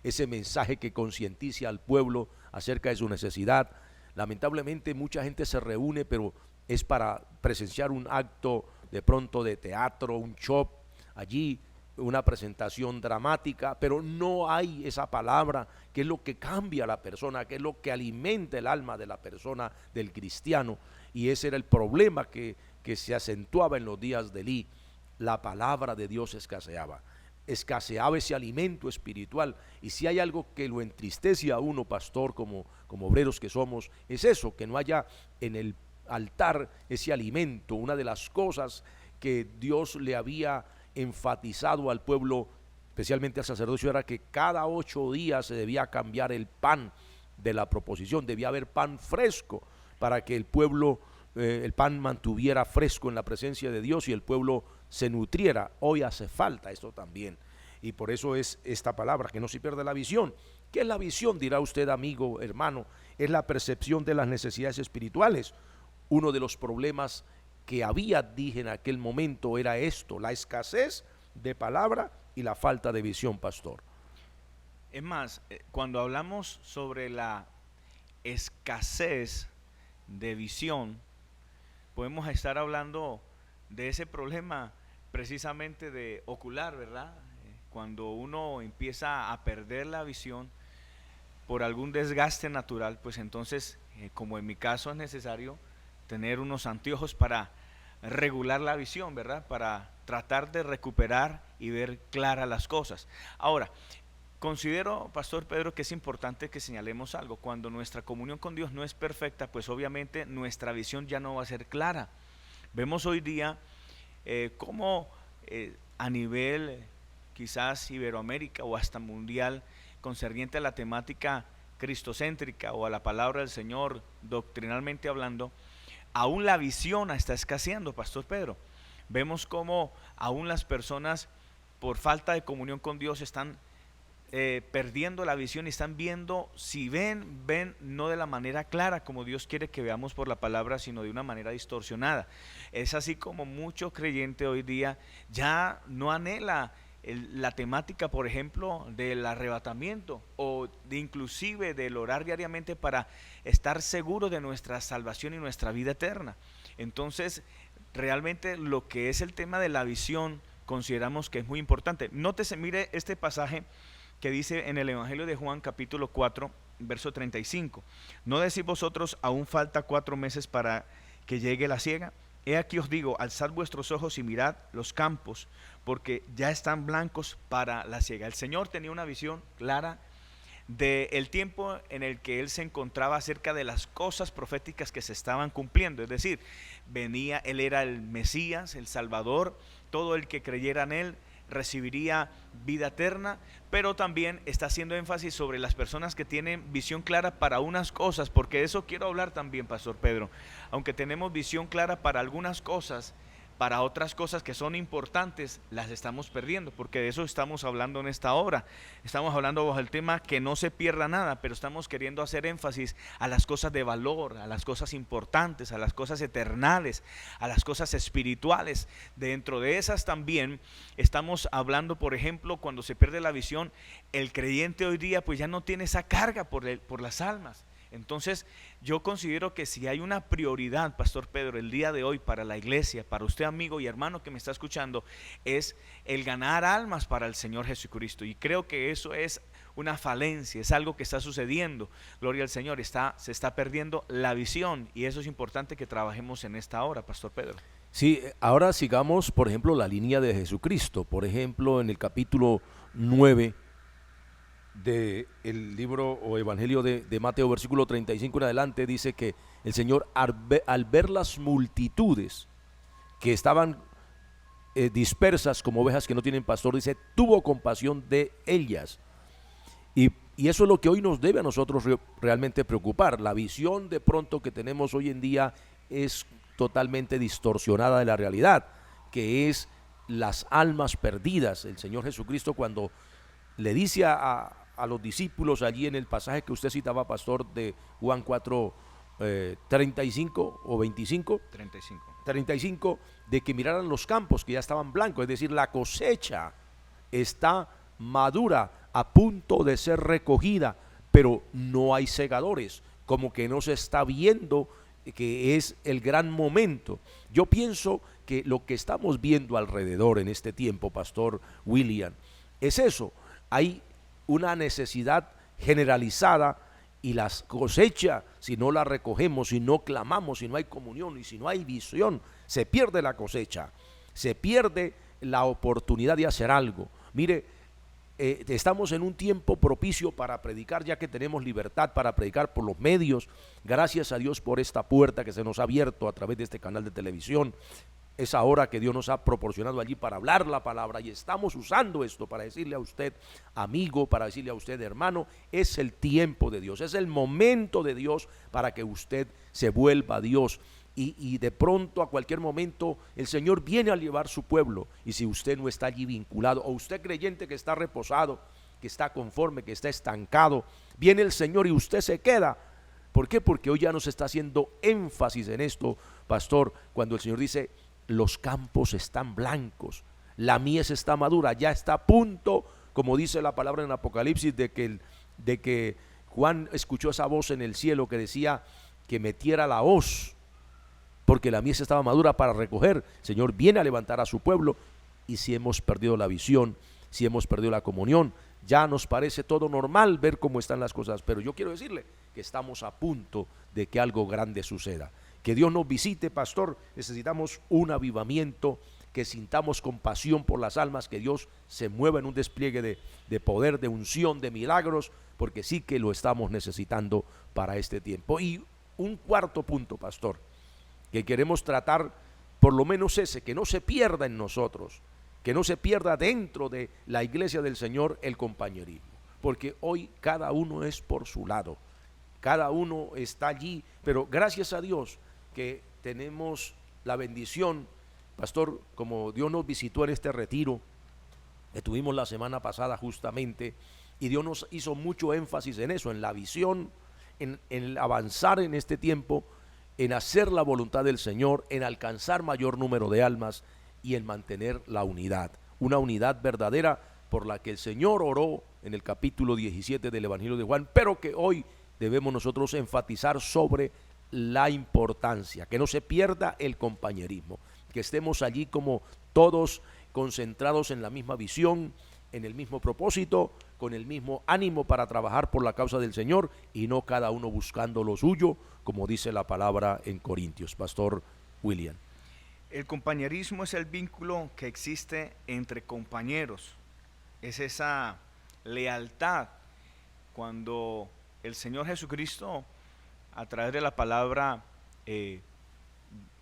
ese mensaje que concientiza al pueblo acerca de su necesidad. Lamentablemente mucha gente se reúne, pero es para presenciar un acto de pronto de teatro, un show allí, una presentación dramática, pero no hay esa palabra que es lo que cambia a la persona, que es lo que alimenta el alma de la persona, del cristiano. Y ese era el problema que se acentuaba en los días de Elí. La palabra de Dios escaseaba ese alimento espiritual. Y si hay algo que lo entristece a uno, pastor, como obreros que somos, es eso, que no haya en el altar ese alimento. Una de las cosas que Dios le había enfatizado al pueblo, especialmente al sacerdocio, era que cada 8 días se debía cambiar el pan de la proposición, debía haber pan fresco para que el pueblo, el pan mantuviera fresco en la presencia de Dios y el pueblo se nutriera. Hoy hace falta esto también, y por eso es esta palabra, que no se pierda la visión. ¿Qué es la visión?, dirá usted, amigo, hermano. Es la percepción de las necesidades espirituales. Uno de los problemas que había, dije en aquel momento, era esto, la escasez de palabra y la falta de visión, pastor. Es más, cuando hablamos sobre la escasez de visión, podemos estar hablando de ese problema precisamente de ocular, ¿verdad? Cuando uno empieza a perder la visión por algún desgaste natural, pues entonces, como en mi caso, es necesario tener unos anteojos para regular la visión, ¿verdad? Para tratar de recuperar y ver claras las cosas. Ahora, considero, pastor Pedro, que es importante que señalemos algo. Cuando nuestra comunión con Dios no es perfecta, pues obviamente nuestra visión ya no va a ser clara. Vemos hoy día cómo a nivel quizás Iberoamérica o hasta mundial, concerniente a la temática cristocéntrica o a la palabra del Señor, doctrinalmente hablando, aún la visión está escaseando, Pastor Pedro. Vemos cómo aún las personas, por falta de comunión con Dios, están perdiendo la visión y están viendo, si ven no de la manera clara como Dios quiere que veamos por la palabra, sino de una manera distorsionada. Es así como mucho creyente hoy día ya no anhela la temática, por ejemplo, del arrebatamiento o de inclusive del orar diariamente para estar seguro de nuestra salvación y nuestra vida eterna. Entonces, realmente lo que es el tema de la visión consideramos que es muy importante. Nótese, mire este pasaje que dice en el Evangelio de Juan capítulo 4, verso 35. ¿No decís vosotros, aún falta 4 meses para que llegue la siega? He aquí os digo, alzad vuestros ojos y mirad los campos, porque ya están blancos para la siega. El Señor tenía una visión clara del tiempo en el que Él se encontraba acerca de las cosas proféticas que se estaban cumpliendo. Es decir, venía, Él era el Mesías, el Salvador, todo el que creyera en Él recibiría vida eterna, pero también está haciendo énfasis sobre las personas que tienen visión clara para unas cosas, porque de eso quiero hablar también, Pastor Pedro. Aunque tenemos visión clara para algunas cosas, para otras cosas que son importantes las estamos perdiendo, porque de eso estamos hablando en esta hora. Estamos hablando bajo el tema que no se pierda nada, pero estamos queriendo hacer énfasis a las cosas de valor, a las cosas importantes, a las cosas eternales, a las cosas espirituales. Dentro de esas también estamos hablando, por ejemplo, cuando se pierde la visión, el creyente hoy día pues ya no tiene esa carga por las almas. Entonces yo considero que si hay una prioridad, Pastor Pedro, el día de hoy para la iglesia, para usted amigo y hermano que me está escuchando, es el ganar almas para el Señor Jesucristo. Y creo que eso es una falencia, es algo que está sucediendo. Gloria al Señor, se está perdiendo la visión, y eso es importante que trabajemos en esta hora, Pastor Pedro. Sí, ahora sigamos, por ejemplo, la línea de Jesucristo. Por ejemplo, en el capítulo 9 del libro o Evangelio de Mateo, versículo 35 en adelante, dice que el Señor, al ver las multitudes que estaban dispersas como ovejas que no tienen pastor, dice, tuvo compasión de ellas. Y eso es lo que hoy nos debe a nosotros realmente preocupar. La visión de pronto que tenemos hoy en día es totalmente distorsionada de la realidad, que es las almas perdidas. El Señor Jesucristo, cuando le dice a los discípulos allí en el pasaje que usted citaba, Pastor, de Juan 4, 35 o 25, 35, de que miraran los campos que ya estaban blancos, es decir, la cosecha está madura, a punto de ser recogida, pero no hay segadores, como que no se está viendo que es el gran momento. Yo pienso que lo que estamos viendo alrededor en este tiempo, Pastor William, es eso. Hay una necesidad generalizada, y la cosecha, si no la recogemos, si no clamamos, si no hay comunión y si no hay visión, se pierde la cosecha, se pierde la oportunidad de hacer algo. Mire, estamos en un tiempo propicio para predicar, ya que tenemos libertad para predicar por los medios. Gracias a Dios por esta puerta que se nos ha abierto a través de este canal de televisión. Esa hora que Dios nos ha proporcionado allí para hablar la palabra, y estamos usando esto para decirle a usted, amigo, para decirle a usted, hermano, es el tiempo de Dios, es el momento de Dios para que usted se vuelva a Dios. Y de pronto, a cualquier momento, el Señor viene a llevar su pueblo, y si usted no está allí vinculado, o usted creyente que está reposado, que está conforme, que está estancado, viene el Señor y usted se queda. ¿Por qué? Porque hoy ya nos está haciendo énfasis en esto, Pastor, cuando el Señor dice, los campos están blancos, la mies está madura, ya está a punto, como dice la palabra en Apocalipsis, de que Juan escuchó esa voz en el cielo que decía que metiera la hoz, porque la mies estaba madura para recoger. El Señor viene a levantar a su pueblo, y si hemos perdido la visión, si hemos perdido la comunión, ya nos parece todo normal ver cómo están las cosas, pero yo quiero decirle que estamos a punto de que algo grande suceda. Que Dios nos visite, Pastor. Necesitamos un avivamiento, que sintamos compasión por las almas, que Dios se mueva en un despliegue de poder, de unción, de milagros, porque sí que lo estamos necesitando para este tiempo. Y un cuarto punto, Pastor, que queremos tratar por lo menos ese, que no se pierda en nosotros, que no se pierda dentro de la iglesia del Señor el compañerismo, porque hoy cada uno es por su lado, cada uno está allí, pero gracias a Dios que tenemos la bendición, pastor, como Dios nos visitó en este retiro que tuvimos la semana pasada justamente, y Dios nos hizo mucho énfasis en eso, en la visión, en el avanzar en este tiempo, en hacer la voluntad del Señor, en alcanzar mayor número de almas y en mantener la unidad, una unidad verdadera por la que el Señor oró en el capítulo 17 del Evangelio de Juan, pero que hoy debemos nosotros enfatizar sobre la importancia, que no se pierda el compañerismo, que estemos allí como todos concentrados en la misma visión, en el mismo propósito, con el mismo ánimo para trabajar por la causa del Señor y no cada uno buscando lo suyo, como dice la palabra en Corintios. Pastor William. El compañerismo es el vínculo que existe entre compañeros, es esa lealtad cuando el Señor Jesucristo a través de la palabra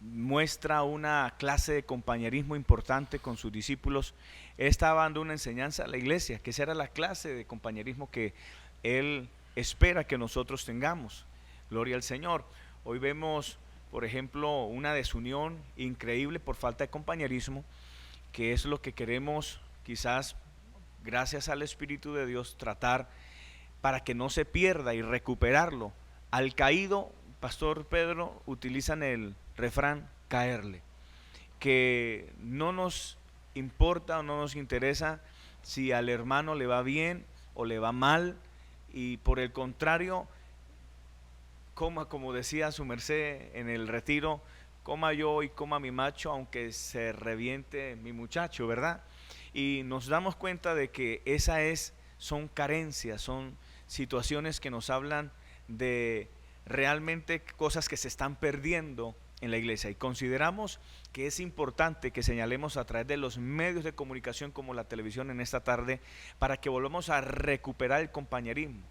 muestra una clase de compañerismo importante con sus discípulos. Él estaba dando una enseñanza a la iglesia, que esa era la clase de compañerismo que Él espera que nosotros tengamos. Gloria al Señor. Hoy vemos, por ejemplo, una desunión increíble por falta de compañerismo, que es lo que queremos, quizás, gracias al Espíritu de Dios, tratar para que no se pierda y recuperarlo. Al caído, Pastor Pedro, utilizan el refrán caerle, que no nos importa o no nos interesa si al hermano le va bien o le va mal, y por el contrario, coma, como decía su merced en el retiro, coma yo y coma mi macho aunque se reviente mi muchacho, ¿verdad? Y nos damos cuenta de que son carencias, son situaciones que nos hablan de realmente cosas que se están perdiendo en la iglesia, y consideramos que es importante que señalemos a través de los medios de comunicación como la televisión en esta tarde, para que volvamos a recuperar el compañerismo.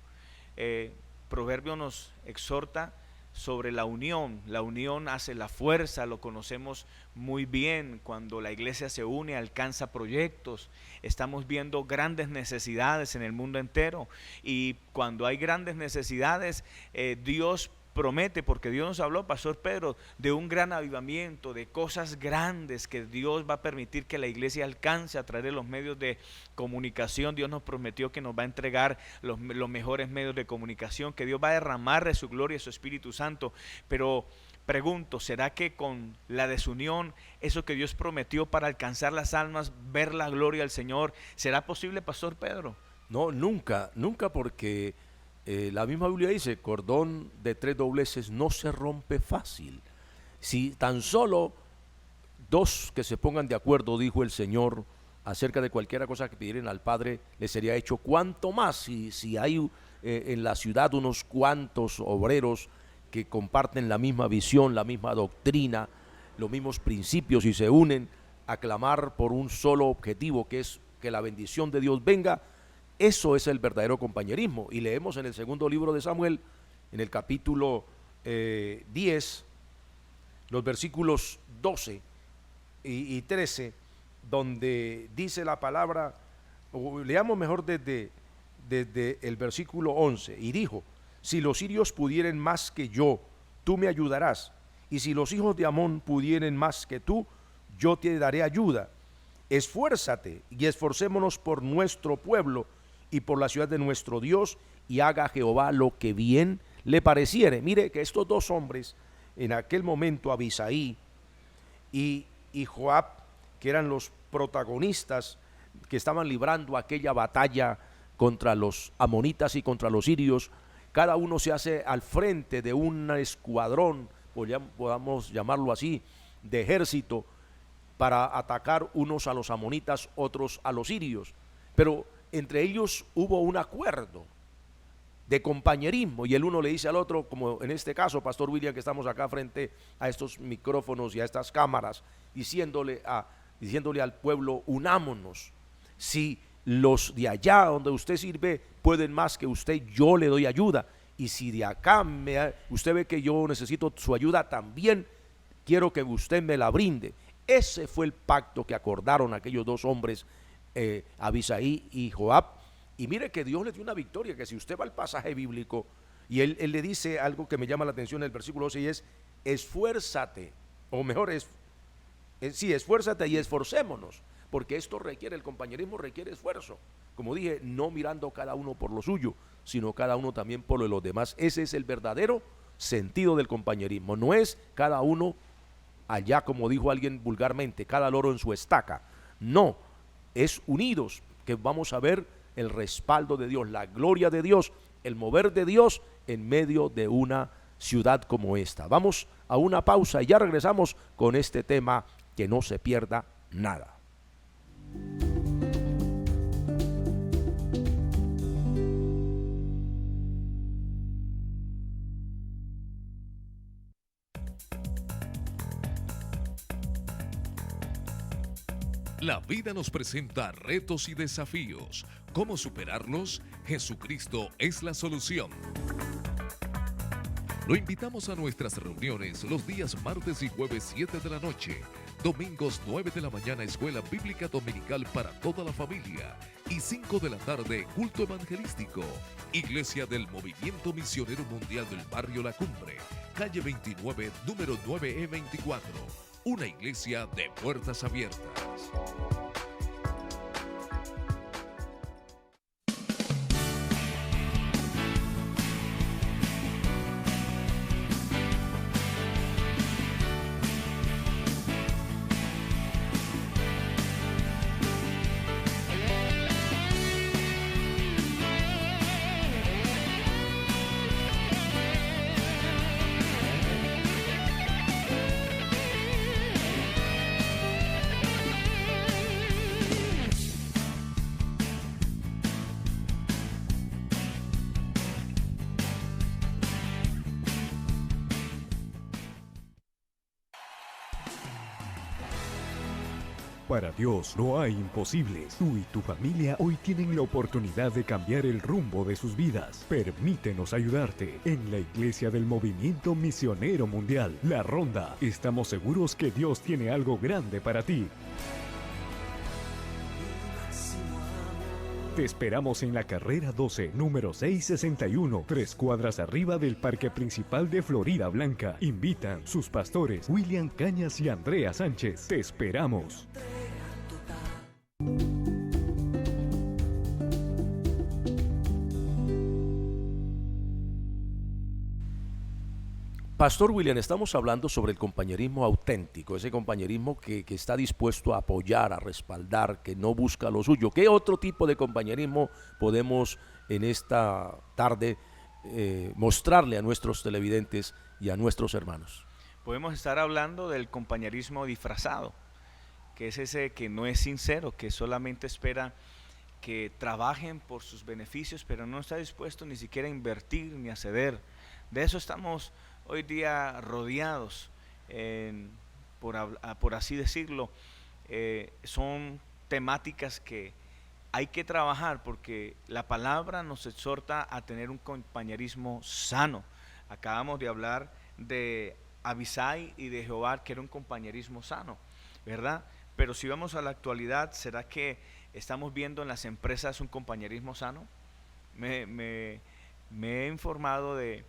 Proverbio nos exhorta sobre la unión hace la fuerza, lo conocemos muy bien. Cuando la iglesia se une alcanza proyectos, estamos viendo grandes necesidades en el mundo entero, y cuando hay grandes necesidades, Dios promete, porque Dios nos habló, Pastor Pedro, de un gran avivamiento, de cosas grandes que Dios va a permitir que la iglesia alcance a través de los medios de comunicación. Dios nos prometió que nos va a entregar los mejores medios de comunicación, que Dios va a derramar de su gloria y su Espíritu Santo. Pero pregunto, ¿será que con la desunión, eso que Dios prometió para alcanzar las almas, ver la gloria del Señor, será posible, Pastor Pedro? No, nunca, porque la misma Biblia dice, cordón de 3 dobleces no se rompe fácil. Si tan solo dos que se pongan de acuerdo, dijo el Señor, acerca de cualquiera cosa que pidieran al Padre, les sería hecho. ¿Cuánto más si hay en la ciudad unos cuantos obreros que comparten la misma visión, la misma doctrina, los mismos principios, y se unen a clamar por un solo objetivo, que es que la bendición de Dios venga? Eso es el verdadero compañerismo. Y leemos en el segundo libro de Samuel, en el capítulo 10, los versículos 12 y 13, donde dice la palabra, o leamos mejor desde el versículo 11, y dijo: si los sirios pudieren más que yo, tú me ayudarás, y si los hijos de Amón pudieren más que tú, yo te daré ayuda. Esfuérzate y esforcémonos por nuestro pueblo y por la ciudad de nuestro Dios, y haga Jehová lo que bien le pareciere. Mire que estos dos hombres, en aquel momento Abisaí y Joab, que eran los protagonistas que estaban librando aquella batalla contra los amonitas y contra los sirios, cada uno se hace al frente de un escuadrón, podamos llamarlo así, de ejército, para atacar unos a los amonitas, otros a los sirios. Pero entre ellos hubo un acuerdo de compañerismo, y el uno le dice al otro, como en este caso, Pastor William, que estamos acá frente a estos micrófonos y a estas cámaras, diciéndole al pueblo: unámonos. Si los de allá donde usted sirve pueden más que usted, yo le doy ayuda, y si de acá usted ve que yo necesito su ayuda también, quiero que usted me la brinde. Ese fue el pacto que acordaron aquellos dos hombres, Abisai y Joab. Y mire que Dios les dio una victoria, que si usted va al pasaje bíblico, y él le dice algo que me llama la atención en el versículo 12, y es, esfuérzate, o mejor sí, esfuérzate y esforcémonos, porque esto requiere, el compañerismo requiere esfuerzo. Como dije, no mirando cada uno por lo suyo, sino cada uno también por lo de los demás. Ese es el verdadero sentido del compañerismo. No es cada uno allá, como dijo alguien vulgarmente, cada loro en su estaca. No, es unidos que vamos a ver el respaldo de Dios, la gloria de Dios, el mover de Dios en medio de una ciudad como esta. Vamos a una pausa y ya regresamos con este tema, que no se pierda nada. La vida nos presenta retos y desafíos. ¿Cómo superarlos? Jesucristo es la solución. Lo invitamos a nuestras reuniones los días martes y jueves 7 de la noche, domingos 9 de la mañana, Escuela Bíblica Dominical para toda la familia, y 5 de la tarde, culto evangelístico. Iglesia del Movimiento Misionero Mundial del Barrio La Cumbre, calle 29, número 9E24. Una iglesia de puertas abiertas. Para Dios no hay imposibles. Tú y tu familia hoy tienen la oportunidad de cambiar el rumbo de sus vidas. Permítenos ayudarte. En la Iglesia del Movimiento Misionero Mundial, La Ronda, estamos seguros que Dios tiene algo grande para ti. Te esperamos en la carrera 12, número 661, 3 cuadras arriba del Parque Principal de Florida Blanca. Invitan sus pastores William Cañas y Andrea Sánchez. Te esperamos. Pastor William, estamos hablando sobre el compañerismo auténtico, ese compañerismo que está dispuesto a apoyar, a respaldar, que no busca lo suyo. ¿Qué otro tipo de compañerismo podemos en esta tarde mostrarle a nuestros televidentes y a nuestros hermanos? Podemos estar hablando del compañerismo disfrazado, que es ese que no es sincero, que solamente espera que trabajen por sus beneficios, pero no está dispuesto ni siquiera a invertir ni a ceder. De eso estamos hoy día rodeados, por así decirlo. Son temáticas que hay que trabajar, porque la palabra nos exhorta a tener un compañerismo sano. Acabamos de hablar de Abisai y de Jehová, que era un compañerismo sano, ¿verdad? Pero si vamos a la actualidad, ¿será que estamos viendo en las empresas un compañerismo sano? Me he informado de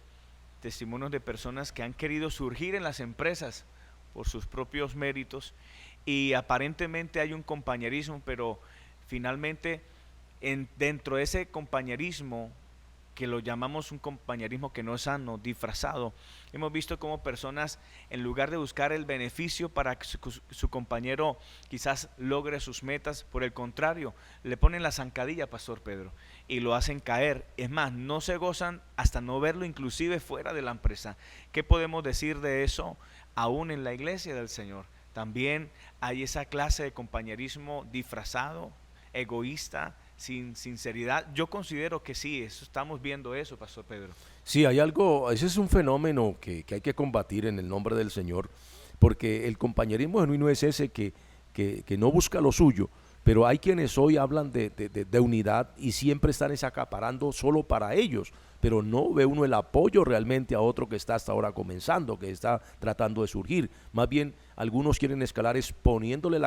testimonios de personas que han querido surgir en las empresas por sus propios méritos, y aparentemente hay un compañerismo, pero finalmente dentro de ese compañerismo, que lo llamamos un compañerismo que no es sano, disfrazado, hemos visto cómo personas, en lugar de buscar el beneficio para que su compañero quizás logre sus metas, por el contrario, le ponen la zancadilla, Pastor Pedro, y lo hacen caer. Es más, no se gozan hasta no verlo inclusive fuera de la empresa. ¿Qué podemos decir de eso aún en la iglesia del Señor? También hay esa clase de compañerismo disfrazado, egoísta, sin sinceridad. Yo considero que sí, estamos viendo eso, Pastor Pedro. Sí, hay algo, ese es un fenómeno que hay que combatir en el nombre del Señor, porque el compañerismo genuino es ese que no busca lo suyo, pero hay quienes hoy hablan de unidad y siempre están acaparando solo para ellos, pero no ve uno el apoyo realmente a otro que está hasta ahora comenzando, que está tratando de surgir. Más bien algunos quieren escalar es poniéndole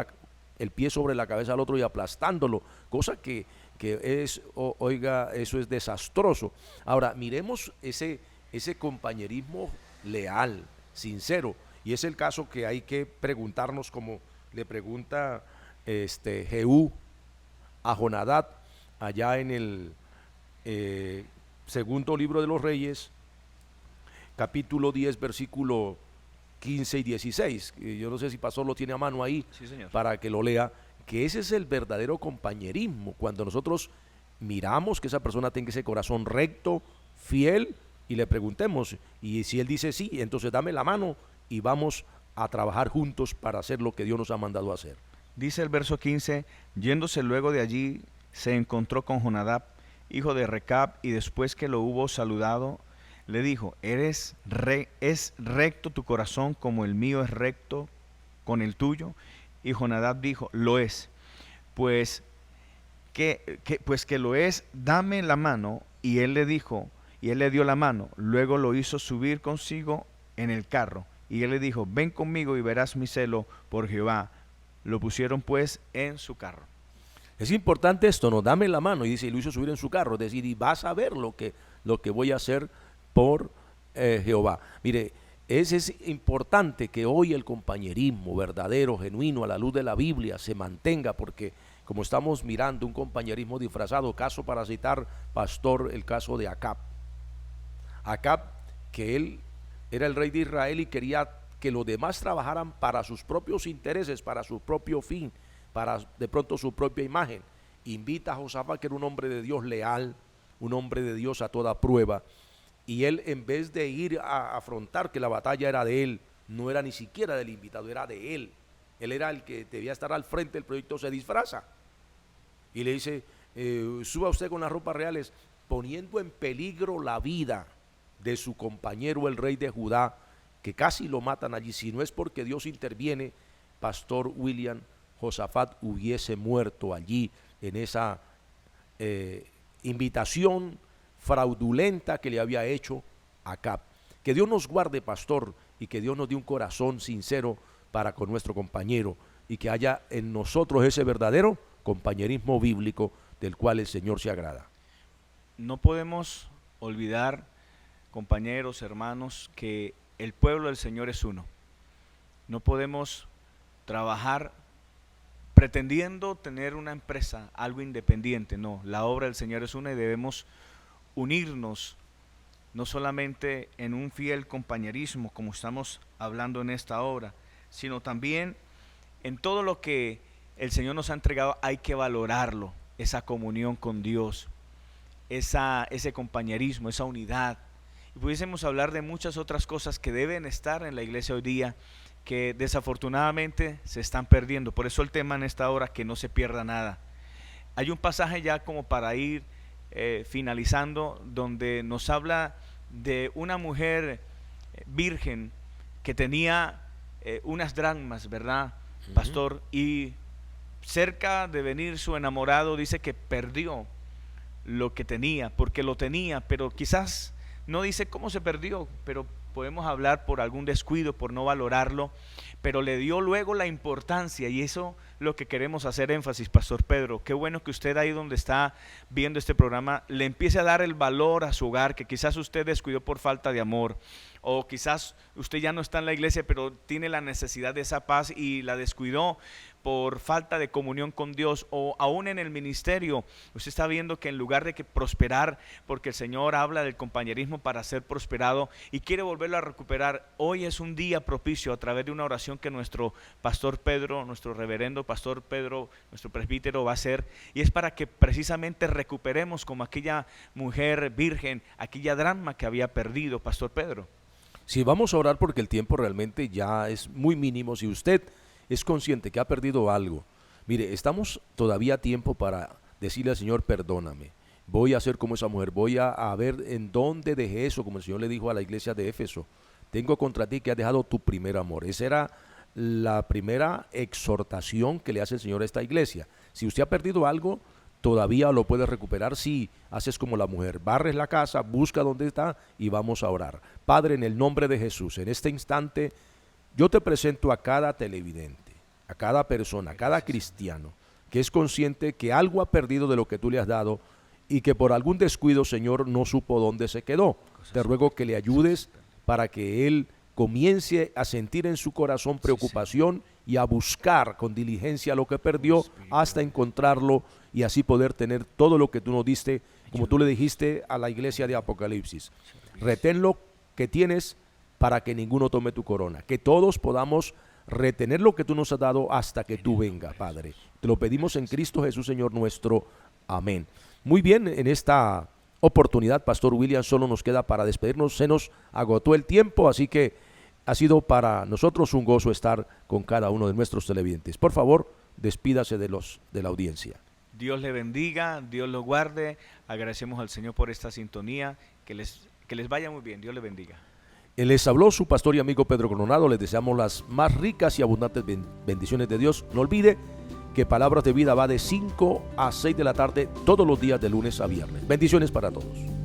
el pie sobre la cabeza al otro y aplastándolo, cosa que es, oiga, eso es desastroso. Ahora, miremos ese compañerismo leal, sincero, y es el caso que hay que preguntarnos, como le pregunta Jehú a Jonadab allá en el segundo libro de los Reyes, capítulo 10, versículo 15 y 16. Yo no sé si pastor lo tiene a mano ahí, Sí, señor. para que lo lea, que ese es el verdadero compañerismo, cuando nosotros miramos que esa persona tenga ese corazón recto, fiel, y le preguntemos, y si él dice sí, entonces dame la mano y vamos a trabajar juntos para hacer lo que Dios nos ha mandado a hacer. Dice el verso 15, yéndose luego de allí, se encontró con Jonadab, hijo de Recab, y después que lo hubo saludado, le dijo, es recto tu corazón como el mío es recto con el tuyo. Y Jonadab dijo, lo es. Pues que lo es, dame la mano. Y él le dijo, y él le dio la mano. Luego lo hizo subir consigo en el carro. Y él le dijo, ven conmigo y verás mi celo por Jehová. Lo pusieron pues en su carro. Es importante esto, no, dame la mano, y dice, y lo hizo subir en su carro, es decir, y vas a ver lo que voy a hacer por Jehová. Mire, es importante que hoy el compañerismo verdadero, genuino, a la luz de la Biblia, se mantenga, porque como estamos mirando un compañerismo disfrazado, caso para citar, pastor, el caso de Acab. Acab, que él era el rey de Israel y quería que los demás trabajaran para sus propios intereses, para su propio fin, para de pronto su propia imagen. Invita a Josafat, que era un hombre de Dios leal, un hombre de Dios a toda prueba, y él, en vez de ir a afrontar que la batalla era de él, no era ni siquiera del invitado, era de él. Él era el que debía estar al frente del proyecto, se disfraza y le dice, suba usted con las ropas reales, poniendo en peligro la vida de su compañero, el rey de Judá, que casi lo matan allí. Si no es porque Dios interviene, pastor William, Josafat hubiese muerto allí en esa invitación fraudulenta que le había hecho Acab. Que Dios nos guarde, pastor, y que Dios nos dé un corazón sincero para con nuestro compañero, y que haya en nosotros ese verdadero compañerismo bíblico del cual el Señor se agrada. No podemos olvidar, compañeros, hermanos, que el pueblo del Señor es uno. No podemos trabajar pretendiendo tener una empresa, algo independiente. No, la obra del Señor es una y debemos unirnos, no solamente en un fiel compañerismo, como estamos hablando en esta hora, sino también en todo lo que el Señor nos ha entregado. Hay que valorarlo, esa comunión con Dios, ese compañerismo, esa unidad. Y pudiésemos hablar de muchas otras cosas que deben estar en la iglesia hoy día, que desafortunadamente se están perdiendo. Por eso el tema en esta hora, que no se pierda nada. Hay un pasaje ya como para ir finalizando, donde nos habla de una mujer virgen que tenía unas dracmas, ¿verdad, pastor? Y cerca de venir su enamorado, dice que perdió lo que tenía, porque lo tenía, pero quizás no dice cómo se perdió, pero podemos hablar por algún descuido, por no valorarlo, pero le dio luego la importancia, y eso lo que queremos hacer énfasis, pastor Pedro. Qué bueno que usted ahí donde está viendo este programa le empiece a dar el valor a su hogar, que quizás usted descuidó por falta de amor, o quizás usted ya no está en la iglesia, pero tiene la necesidad de esa paz y la descuidó por falta de comunión con Dios, o aún en el ministerio, usted está viendo que en lugar de que prosperar, porque el Señor habla del compañerismo para ser prosperado y quiere volverlo a recuperar, hoy es un día propicio a través de una oración que nuestro pastor Pedro, nuestro reverendo pastor Pedro, nuestro presbítero va a hacer, y es para que precisamente recuperemos como aquella mujer virgen, aquella dracma que había perdido, pastor Pedro. Sí, vamos a orar porque el tiempo realmente ya es muy mínimo. Si usted es consciente que ha perdido algo, mire, estamos todavía a tiempo para decirle al Señor, perdóname, voy a ser como esa mujer, voy a ver en dónde dejé eso, como el Señor le dijo a la iglesia de Éfeso, tengo contra ti que has dejado tu primer amor. Esa era la primera exhortación que le hace el Señor a esta iglesia. Si usted ha perdido algo, todavía lo puedes recuperar si haces como la mujer, barres la casa, busca dónde está y vamos a orar. Padre, en el nombre de Jesús, en este instante Yo te presento a cada televidente, a cada persona, a cada cristiano que es consciente que algo ha perdido de lo que tú le has dado y que por algún descuido, Señor, no supo dónde se quedó. Te ruego que le ayudes para que él comience a sentir en su corazón preocupación y a buscar con diligencia lo que perdió hasta encontrarlo y así poder tener todo lo que tú nos diste, como tú le dijiste a la iglesia de Apocalipsis. Retén lo que tienes para que ninguno tome tu corona, que todos podamos retener lo que tú nos has dado hasta que tú vengas, Padre. Te lo pedimos en Cristo Jesús, Señor nuestro. Amén. Muy bien, en esta oportunidad, Pastor William, solo nos queda para despedirnos. Se nos agotó el tiempo, así que ha sido para nosotros un gozo estar con cada uno de nuestros televidentes. Por favor, despídase de la audiencia. Dios le bendiga, Dios lo guarde. Agradecemos al Señor por esta sintonía. Que les vaya muy bien. Dios le bendiga. Les habló su pastor y amigo Pedro Coronado. Les deseamos las más ricas y abundantes bendiciones de Dios. No olvide que Palabras de Vida va de 5 a 6 de la tarde todos los días de lunes a viernes. Bendiciones para todos.